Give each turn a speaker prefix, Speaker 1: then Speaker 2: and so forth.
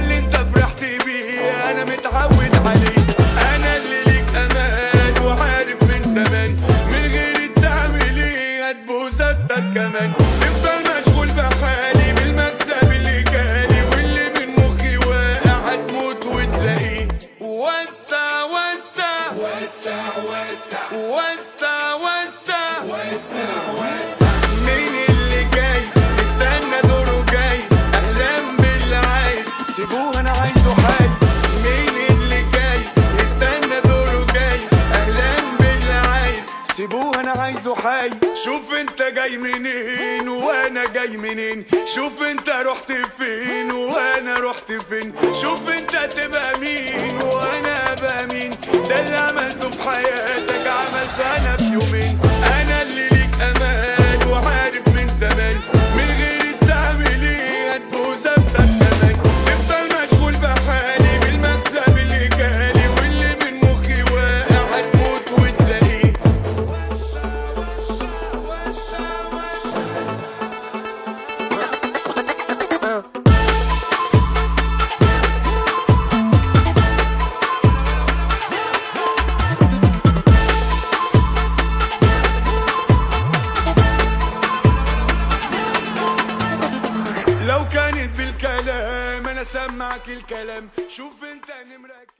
Speaker 1: اللي انت فرحت بيه انا متعود عليه. انا اللي ليك امان وعارف من زمان، من غير تعمل ايه هتبوس اكتر كمان. تفضل مشغول بحالي بالمكسب اللي جالي، واللي من مخي واقع هتموت وتلاقيه. وسع وسع وسع وسع وسع وسع وسع وسع. مين اللي جاي استنى دوره جاي، اهلا باللي عايز سيبوه انا عايزه حي. مين اللي جاي استنى دوره جاي، اهلا باللي عايز سيبوه انا عايزه حي. شوف انت جاي منين وانا جاي منين، شوف انت رحت فين وانا رحت فين، شوف انت تبقى مين وانا ابقى مين. ده اللي عملته في حياتك عملته انا في يومين. انا اللي ليك امان وعارف من زمان، من غير تعمل ايه هتبوس اكتر كمان. تفضل مشغول بحالي بالمكسب اللي جالي، واللي من مخي واقع هتموت وتلاقيه. لو كانت بالكلام انا سمعك الكلام. شوف انت نمرك